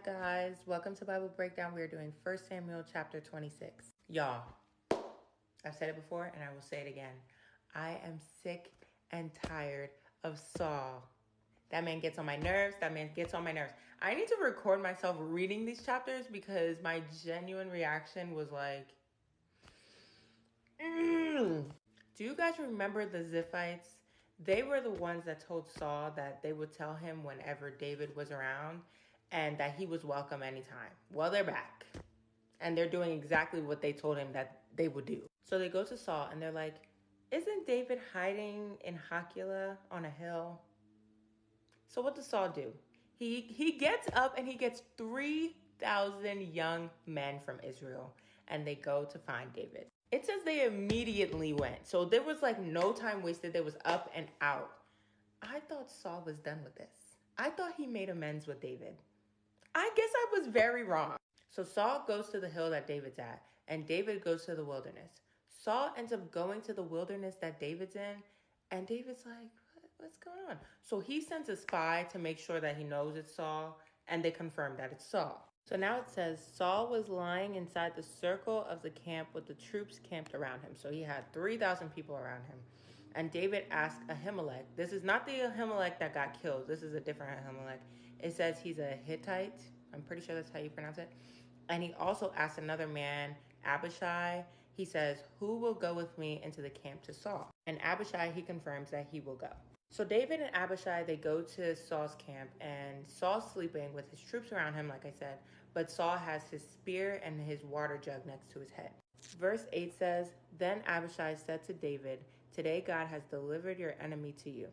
guys, welcome to Bible Breakdown. We are doing 1 Samuel chapter 26. Y'all, I've said it before and I will say it again. I am sick and tired of Saul. That man gets on my nerves. I need to record myself reading these chapters because my genuine reaction was like, Do you guys remember the Ziphites? They were the ones that told Saul that they would tell him whenever David was around and that he was welcome anytime. Well, they're back. And they're doing exactly what they told him that they would do. So they go to Saul and they're like, isn't David hiding in Hachilah on a hill? So what does Saul do? He gets up and he gets 3,000 young men from Israel and they go to find David. It says they immediately went. So there was like no time wasted. They was up and out. I thought Saul was done with this. I thought he made amends with David. I guess I was very wrong. So Saul goes to the hill that David's at, and David goes to the wilderness. Saul ends up going to the wilderness that David's in, and David's like, what's going on? So he sends a spy to make sure that he knows it's Saul, and they confirm that it's Saul. So now it says Saul was lying inside the circle of the camp with the troops camped around him. So he had 3,000 people around him. And David asked Ahimelech. This is not the Ahimelech that got killed. This is a different Ahimelech. It says he's a Hittite. I'm pretty sure that's how you pronounce it. And he also asked another man, Abishai. He says, who will go with me into the camp to Saul? And Abishai, he confirms that he will go. So David and Abishai, they go to Saul's camp, and Saul's sleeping with his troops around him, like I said, but Saul has his spear and his water jug next to his head. Verse 8 says, then Abishai said to David, today God has delivered your enemy to you.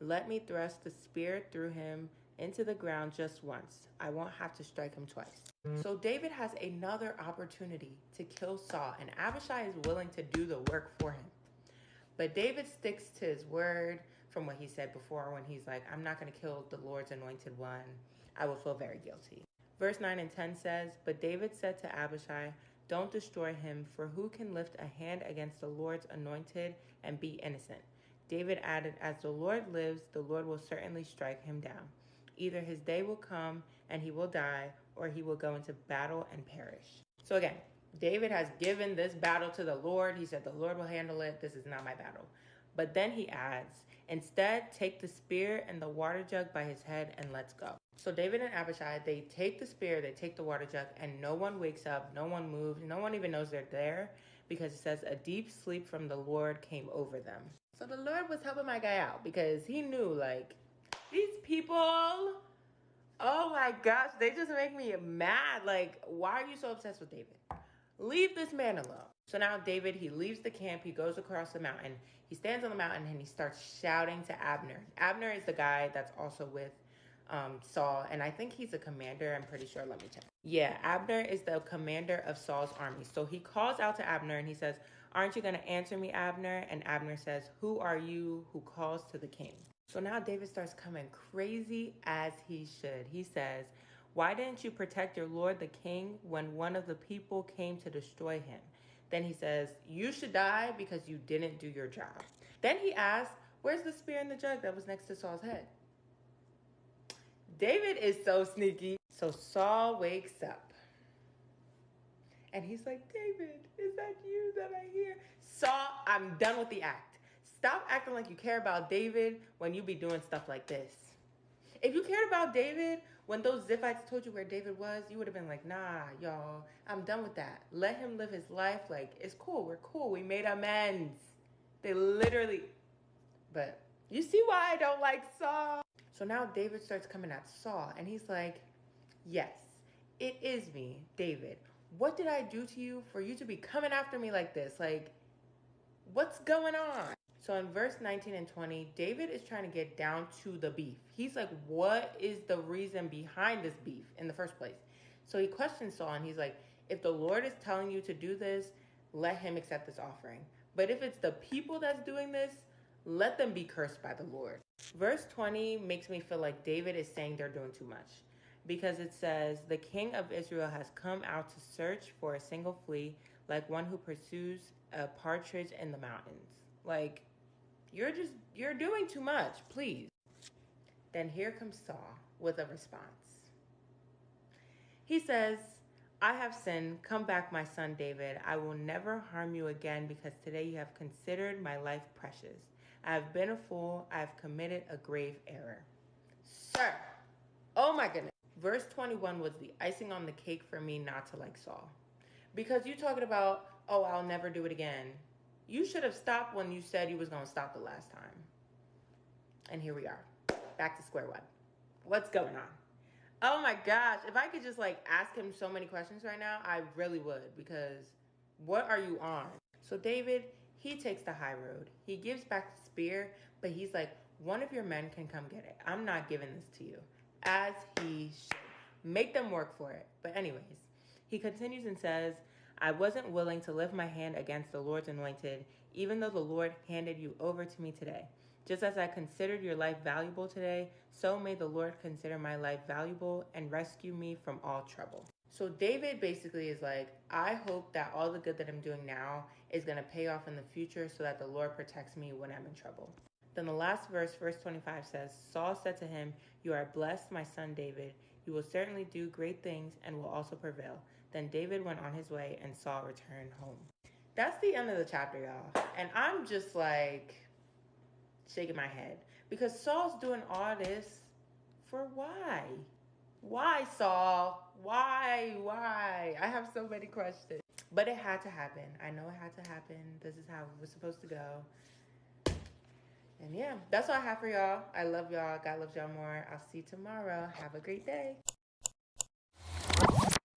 Let me thrust the spear through him into the ground just once. I won't have to strike him twice. So David has another opportunity to kill Saul, and Abishai is willing to do the work for him. But David sticks to his word from what he said before when he's like, I'm not going to kill the Lord's anointed one. I will feel very guilty. Verse 9 and 10 says, but David said to Abishai, don't destroy him, for who can lift a hand against the Lord's anointed and be innocent? David added, as the Lord lives, the Lord will certainly strike him down. Either his day will come and he will die, or he will go into battle and perish. So again, David has given this battle to the Lord. He said, the Lord will handle it. This is not my battle. But then he adds, instead, take the spear and the water jug by his head and let's go. So David and Abishai, they take the spear, they take the water jug, and no one wakes up, no one moves, no one even knows they're there, because it says a deep sleep from the Lord came over them. So the Lord was helping my guy out because he knew, like, these people, oh my gosh, they just make me mad. Like, why are you so obsessed with David? Leave this man alone. So now David, he leaves the camp, he goes across the mountain, he stands on the mountain and he starts shouting to Abner. Abner is the guy that's also with Saul, and I think he's a commander. I'm pretty sure. Let me check. Yeah, Abner is the commander of Saul's army. So he calls out to Abner and he says, aren't you going to answer me, Abner? And Abner says, who are you who calls to the king? So now David starts coming crazy as he should. He says, why didn't you protect your lord the king when one of the people came to destroy him? Then he says, you should die because you didn't do your job. Then he asks, where's the spear and the jug that was next to Saul's head? David is so sneaky. So Saul wakes up. And he's like, David, is that you that I hear? Saul, I'm done with the act. Stop acting like you care about David when you be doing stuff like this. If you cared about David, when those Ziphites told you where David was, you would have been like, nah, y'all, I'm done with that. Let him live his life. Like, it's cool. We're cool. We made amends. They literally, but you see why I don't like Saul? So now David starts coming at Saul, and he's like, yes, it is me, David. What did I do to you for you to be coming after me like this? Like, what's going on? So in verse 19 and 20, David is trying to get down to the beef. He's like, what is the reason behind this beef in the first place? So he questions Saul, and he's like, if the Lord is telling you to do this, let him accept this offering. But if it's the people that's doing this, let them be cursed by the Lord. Verse 20 makes me feel like David is saying they're doing too much, because it says, the king of Israel has come out to search for a single flea, like one who pursues a partridge in the mountains. Like, you're doing too much, please. Then here comes Saul with a response. He says, I have sinned. Come back, my son David. I will never harm you again because today you have considered my life precious. I have been a fool. I have committed a grave error. Sir, oh my goodness. Verse 21 was the icing on the cake for me not to like Saul. Because you talking about, oh, I'll never do it again. You should have stopped when you said you was going to stop the last time. And here we are, back to square one. What's going on? Oh my gosh, if I could just like ask him so many questions right now, I really would, because what are you on? So David, he takes the high road. He gives back the spear, but he's like, one of your men can come get it. I'm not giving this to you. As he should. Make them work for it. But anyways, he continues and says, I wasn't willing to lift my hand against the Lord's anointed, even though the Lord handed you over to me today. Just as I considered your life valuable today, so may the Lord consider my life valuable and rescue me from all trouble. So David basically is like, I hope that all the good that I'm doing now is going to pay off in the future so that the Lord protects me when I'm in trouble. Then the last verse, verse 25 says, Saul said to him, you are blessed, my son David. You will certainly do great things and will also prevail. Then David went on his way and Saul returned home. That's the end of the chapter, y'all. And I'm just like shaking my head because Saul's doing all this for why? Why, Saul? Why? I have so many questions. But it had to happen. I know it had to happen. This is how it was supposed to go. And yeah, that's all I have for y'all. I love y'all. God loves y'all more. I'll see you tomorrow. Have a great day.